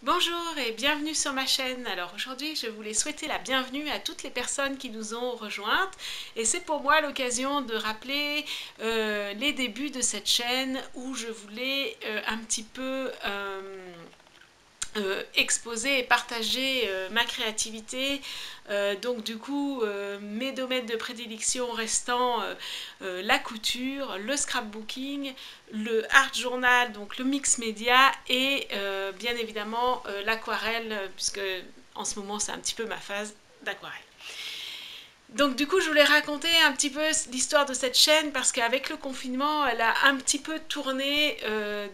Bonjour et bienvenue sur ma chaîne. Alors aujourd'hui je voulais souhaiter la bienvenue à toutes les personnes qui nous ont rejointes et c'est pour moi l'occasion de rappeler les débuts de cette chaîne où je voulais un petit peu exposer et partager ma créativité. Donc du coup mes domaines de prédilection restant la couture, le scrapbooking, le art journal, donc le mix média et bien évidemment l'aquarelle, puisque en ce moment c'est un petit peu ma phase d'aquarelle. Donc du coup je voulais raconter un petit peu l'histoire de cette chaîne parce qu'avec le confinement elle a un petit peu tourné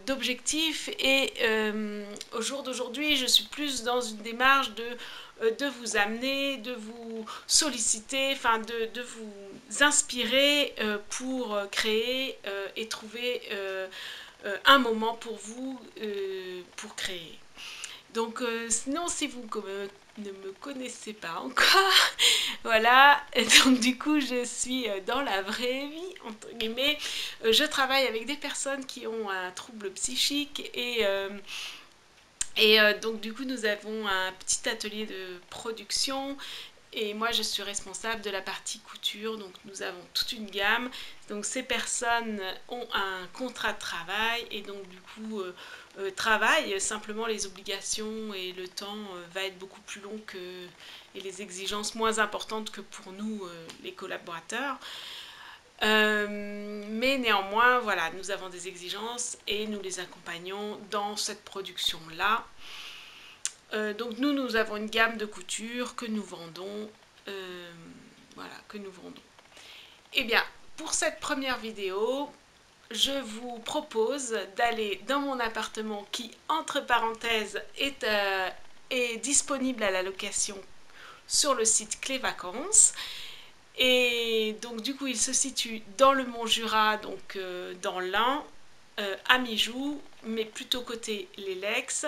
d'objectifs et au jour d'aujourd'hui je suis plus dans une démarche de vous amener, de vous solliciter, enfin de vous inspirer pour créer et trouver un moment pour vous pour créer. Donc sinon si vous ne me connaissez pas encore, voilà, et donc du coup je suis dans la vraie vie, entre guillemets, je travaille avec des personnes qui ont un trouble psychique et donc du coup nous avons un petit atelier de production et moi je suis responsable de la partie couture, donc nous avons toute une gamme. Donc ces personnes ont un contrat de travail et donc du coup travaillent, simplement les obligations et le temps va être beaucoup plus long et les exigences moins importantes que pour nous les collaborateurs. Mais néanmoins, voilà, nous avons des exigences et nous les accompagnons dans cette production-là. Donc nous avons une gamme de couture que nous vendons. Voilà, que nous vendons. Et bien, pour cette première vidéo, je vous propose d'aller dans mon appartement qui, entre parenthèses, est disponible à la location sur le site Clé Vacances. Et donc du coup il se situe dans le Mont Jura, donc dans l'Ain, à Mijoux, mais plutôt côté les Lex,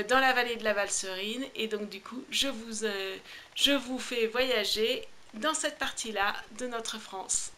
dans la vallée de la Valserine. Et donc du coup je vous fais voyager dans cette partie-là de notre France.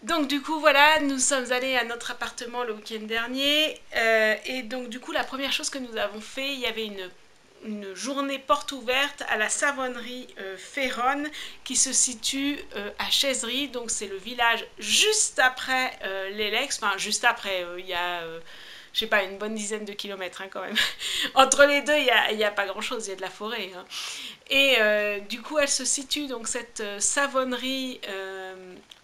Donc du coup voilà, nous sommes allés à notre appartement le week-end dernier et donc du coup la première chose que nous avons fait, il y avait une journée porte ouverte à la savonnerie Féronne qui se situe à Chaisery, donc c'est le village juste après les Lex, enfin juste après, il y a je sais pas, une bonne dizaine de kilomètres hein, quand même. Entre les deux, il n'y a pas grand chose, il y a de la forêt. Hein. Et du coup, elle se situe, donc cette savonnerie,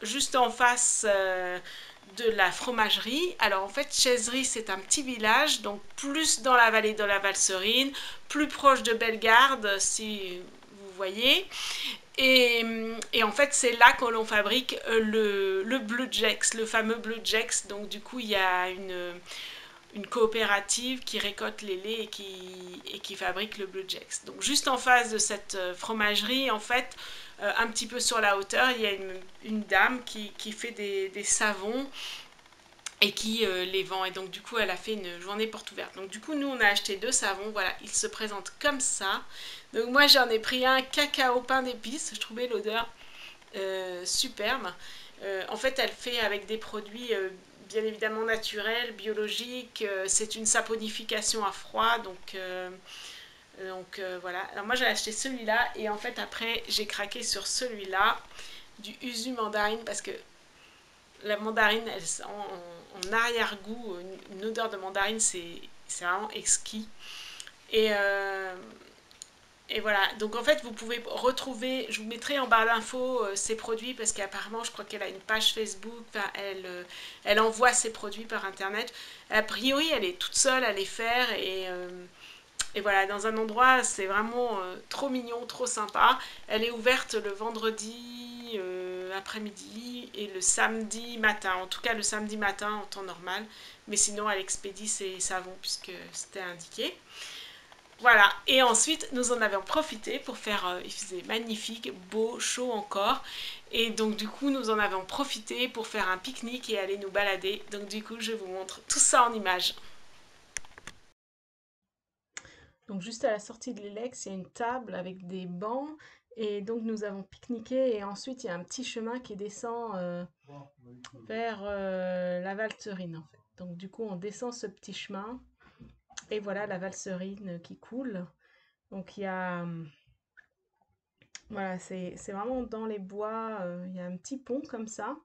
juste en face de la fromagerie. Alors en fait, Chaisery, c'est un petit village, donc plus dans la vallée de la Valserine, plus proche de Bellegarde, si vous voyez. Et en fait, c'est là que l'on fabrique le Bleu Jex, le fameux Bleu Jex. Donc du coup, il y a une coopérative qui récolte les laits et qui fabrique le Bleu Jex. Donc juste en face de cette fromagerie, en fait, un petit peu sur la hauteur, il y a une dame qui fait des savons et qui les vend. Et donc du coup, elle a fait une journée porte ouverte. Donc du coup, nous, on a acheté 2 savons. Voilà, ils se présentent comme ça. Donc moi, j'en ai pris un cacao pain d'épices. Je trouvais l'odeur superbe. En fait, elle fait avec des produits bien évidemment naturels, biologiques. C'est une saponification à froid, donc voilà. Alors moi j'ai acheté celui-là et en fait après j'ai craqué sur celui-là du Usu mandarine parce que la mandarine elle sent en arrière-goût une odeur de mandarine, c'est vraiment exquis. Et voilà, donc en fait vous pouvez retrouver, je vous mettrai en barre d'infos ces produits parce qu'apparemment je crois qu'elle a une page Facebook, enfin, elle envoie ses produits par internet. A priori elle est toute seule à les faire et Et voilà, dans un endroit, c'est vraiment trop mignon, trop sympa. Elle est ouverte le vendredi après-midi et le samedi matin. En tout cas, le samedi matin en temps normal. Mais sinon, elle expédie ses savons puisque c'était indiqué. Voilà, et ensuite nous en avons profité pour faire, il faisait magnifique, beau, chaud encore, et donc du coup nous en avons profité pour faire un pique-nique et aller nous balader, donc du coup je vous montre tout ça en images. Donc juste à la sortie de l'Elex, il y a une table avec des bancs, et donc nous avons pique-niqué, et ensuite il y a un petit chemin qui descend vers la Valserine en fait. Donc du coup on descend ce petit chemin, et voilà la Valserine qui coule. Donc il y a... Voilà, c'est vraiment dans les bois, il y a un petit pont comme ça.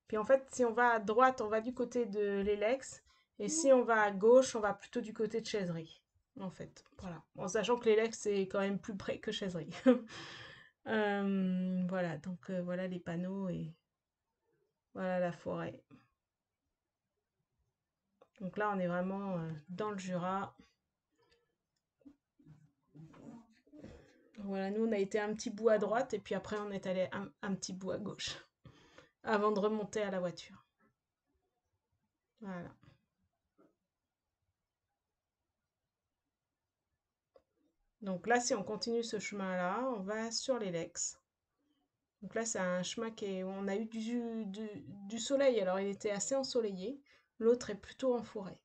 Puis en fait, si on va à droite, on va du côté de l'Elex. Et si on va à gauche, on va plutôt du côté de Chaiserie. En fait, voilà. En sachant que l'Elex, c'est quand même plus près que Chaiserie. Voilà, donc voilà les panneaux et voilà la forêt. Donc là, on est vraiment dans le Jura. Voilà, nous, on a été un petit bout à droite et puis après, on est allé un petit bout à gauche avant de remonter à la voiture. Voilà. Donc là, si on continue ce chemin-là, on va sur l'Elex. Donc là, c'est un chemin on a eu du soleil, alors il était assez ensoleillé. L'autre est plutôt en forêt.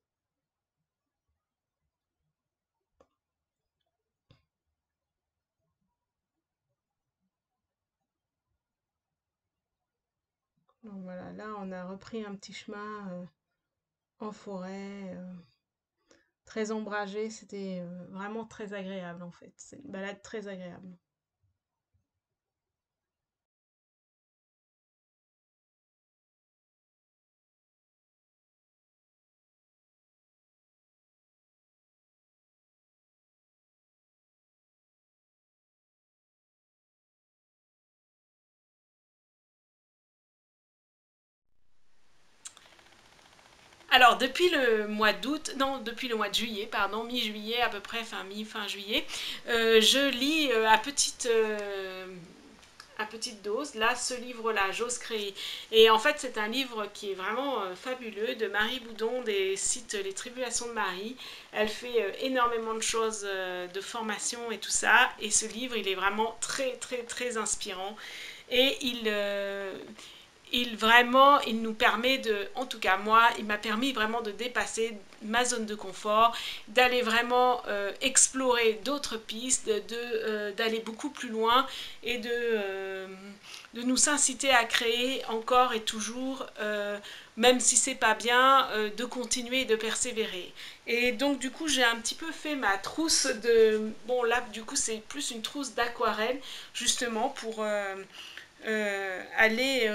Donc voilà, là, on a repris un petit chemin en forêt, très ombragé. C'était vraiment très agréable en fait. C'est une balade très agréable. Alors, depuis le mois d'août, non, depuis le mois de juillet, pardon, mi-juillet à peu près, enfin mi-fin juillet, je lis à petite dose, là, ce livre-là, J'ose créer. Et en fait, c'est un livre qui est vraiment fabuleux, de Marie Boudon, des sites Les Tribulations de Marie. Elle fait énormément de choses de formation et tout ça. Et ce livre, il est vraiment très, très, très inspirant. Et il nous permet de, en tout cas moi, il m'a permis vraiment de dépasser ma zone de confort, d'aller vraiment explorer d'autres pistes, d'aller beaucoup plus loin et de nous inciter à créer encore et toujours, même si c'est pas bien, de continuer et de persévérer. Et donc du coup j'ai un petit peu fait ma trousse de, bon là du coup c'est plus une trousse d'aquarelle justement pour aller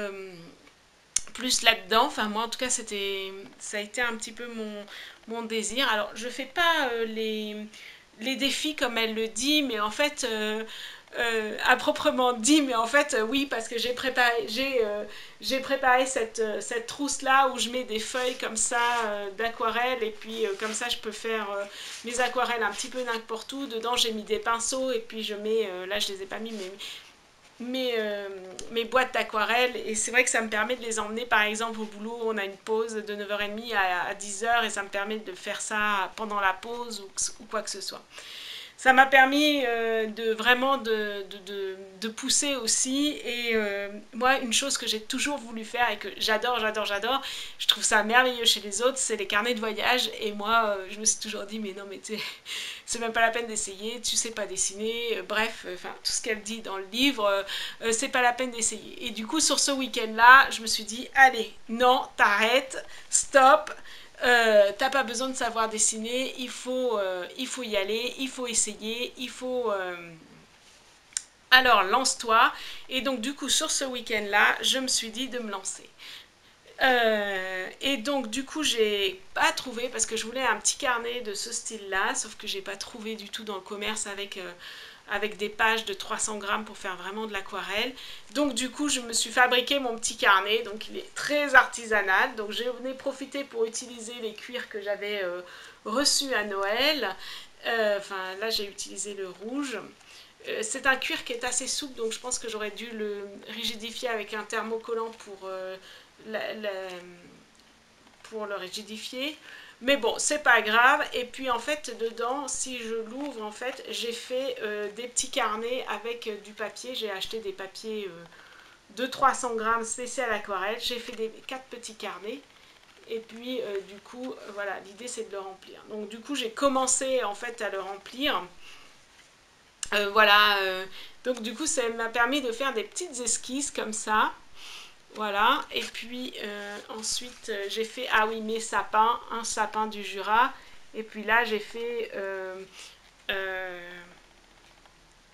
plus là-dedans. Enfin, moi, en tout cas, ça a été un petit peu mon désir. Alors, je fais pas les défis comme elle le dit, mais en fait, à proprement dit, mais en fait, oui, parce que j'ai préparé cette trousse-là où je mets des feuilles comme ça d'aquarelle, et puis comme ça, je peux faire mes aquarelles un petit peu n'importe où. Dedans, j'ai mis des pinceaux, et puis je mets, là, je les ai pas mis, mais mes boîtes d'aquarelle, et c'est vrai que ça me permet de les emmener par exemple au boulot. On a une pause de 9h30 à 10h et ça me permet de faire ça pendant la pause ou quoi que ce soit. Ça m'a permis de vraiment de pousser aussi. Et moi, une chose que j'ai toujours voulu faire et que j'adore, je trouve ça merveilleux chez les autres, c'est les carnets de voyage. Et moi, je me suis toujours dit, mais non, mais c'est même pas la peine d'essayer, tu sais pas dessiner, bref, enfin, tout ce qu'elle dit dans le livre, c'est pas la peine d'essayer. Et du coup, sur ce week-end-là, je me suis dit, allez, non, t'arrêtes, stop. T'as pas besoin de savoir dessiner, il faut y aller, il faut essayer, il faut... Alors lance-toi. Et donc du coup sur ce week-end-là, je me suis dit de me lancer. Et donc du coup j'ai pas trouvé, parce que je voulais un petit carnet de ce style-là, sauf que j'ai pas trouvé du tout dans le commerce avec des pages de 300 grammes pour faire vraiment de l'aquarelle. Donc du coup je me suis fabriqué mon petit carnet, donc il est très artisanal. Donc j'en ai profité pour utiliser les cuirs que j'avais reçus à Noël. Enfin, là, j'ai utilisé le rouge. C'est un cuir qui est assez souple, donc je pense que j'aurais dû le rigidifier avec un thermocollant pour le rigidifier. Mais bon, c'est pas grave. Et puis en fait, dedans, si je l'ouvre, en fait, j'ai fait des petits carnets avec du papier. J'ai acheté des papiers de 300 grammes spécial aquarelle. J'ai fait 4 petits carnets. Et puis, du coup, voilà, l'idée c'est de le remplir. Donc du coup, j'ai commencé en fait à le remplir. Voilà, donc du coup ça m'a permis de faire des petites esquisses comme ça, voilà, et puis ensuite j'ai fait, ah oui, mes sapins, un sapin du Jura, et puis là j'ai fait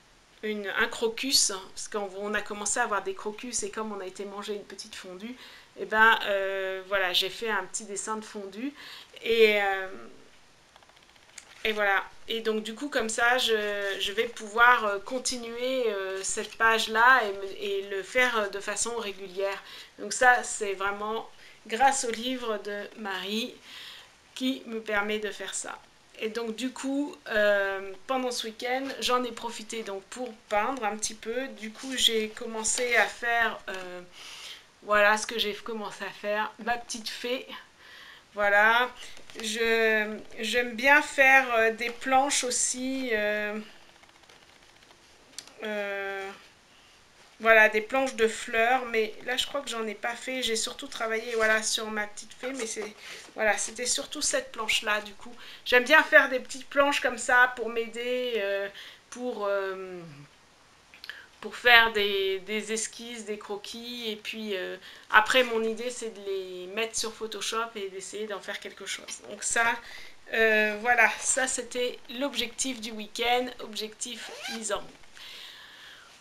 un crocus, parce qu'on a commencé à avoir des crocus, et comme on a été manger une petite fondue, et ben voilà, j'ai fait un petit dessin de fondue, et voilà, et donc du coup comme ça je vais pouvoir continuer cette page là et le faire de façon régulière. Donc ça c'est vraiment grâce au livre de Marie qui me permet de faire ça. Et donc du coup pendant ce week-end j'en ai profité donc pour peindre un petit peu. Du coup j'ai commencé à faire voilà ce que j'ai commencé à faire, ma petite fée. Voilà, j'aime bien faire des planches aussi, voilà, des planches de fleurs, mais là je crois que j'en ai pas fait, j'ai surtout travaillé voilà, sur ma petite fée, mais voilà, c'était surtout cette planche-là du coup. J'aime bien faire des petites planches comme ça pour m'aider, pour faire des esquisses, des croquis, et puis après mon idée c'est de les mettre sur Photoshop et d'essayer d'en faire quelque chose. Donc ça, voilà, ça c'était l'objectif du week-end, objectif mis en route.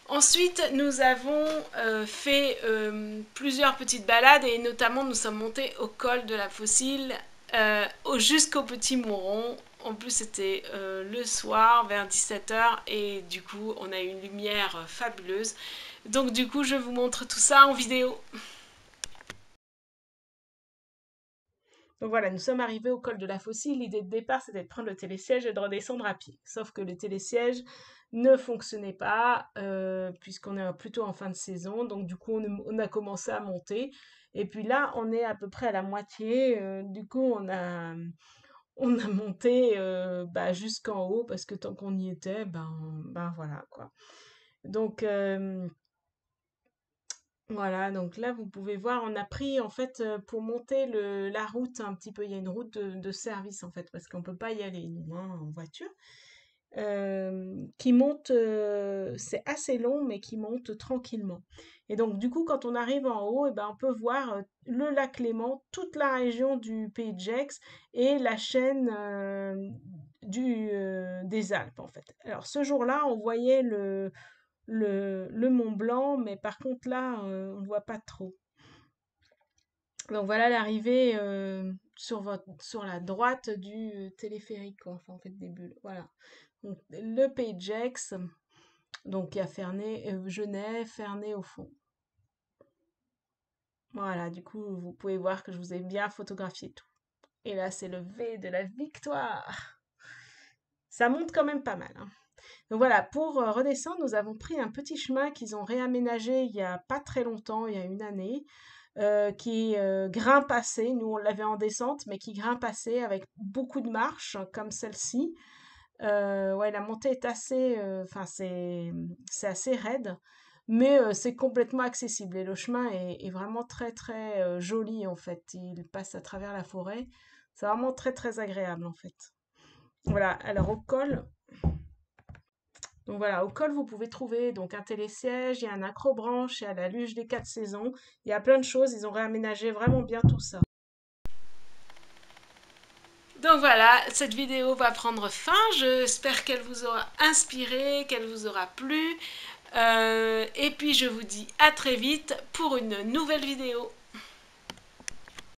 Ensuite, nous avons fait plusieurs petites balades et notamment nous sommes montés au col de la Fossile jusqu'au Petit Mouron. En plus, c'était le soir vers 17 h et du coup, on a eu une lumière fabuleuse. Donc du coup, je vous montre tout ça en vidéo. Donc voilà, nous sommes arrivés au col de la Fossile. L'idée de départ, c'était de prendre le télésiège et de redescendre à pied. Sauf que le télésiège ne fonctionnait pas, puisqu'on est plutôt en fin de saison. Donc du coup, on a commencé à monter. Et puis là, on est à peu près à la moitié. Du coup, on a monté jusqu'en haut, parce que tant qu'on y était, ben voilà, quoi. Donc, voilà, donc là, vous pouvez voir, on a pris, en fait, pour monter la route un petit peu, il y a une route de service, en fait, parce qu'on peut pas y aller, nous, hein, en voiture, qui monte, c'est assez long, mais qui monte tranquillement. Et donc, du coup, quand on arrive en haut, eh ben, on peut voir le lac Léman, toute la région du Pays de Gex et la chaîne des Alpes, en fait. Alors, ce jour-là, on voyait le Mont Blanc, mais par contre là, on ne voit pas trop. Donc voilà l'arrivée sur la droite du téléphérique, quoi. Enfin en fait des bulles. Voilà. Donc, le Pays de Gex, donc il y a Ferney, Genève, Ferney au fond. Voilà, du coup vous pouvez voir que je vous ai bien photographié tout. Et là c'est le V de la victoire. Ça monte quand même pas mal, hein. Donc voilà, pour redescendre, nous avons pris un petit chemin qu'ils ont réaménagé il y a pas très longtemps, il y a une année, qui grimpe assez. Nous, on l'avait en descente, mais qui grimpe assez avec beaucoup de marches, comme celle-ci. Ouais, la montée est assez, enfin c'est assez raide, mais c'est complètement accessible. Et le chemin est vraiment très très joli en fait. Il passe à travers la forêt. C'est vraiment très très agréable en fait. Voilà. Alors au col. Donc voilà, au col, vous pouvez trouver donc un télésiège, il y a un accrobranche, il y a la luge des 4 saisons, il y a plein de choses, ils ont réaménagé vraiment bien tout ça. Donc voilà, cette vidéo va prendre fin, j'espère qu'elle vous aura inspiré, qu'elle vous aura plu, et puis je vous dis à très vite pour une nouvelle vidéo.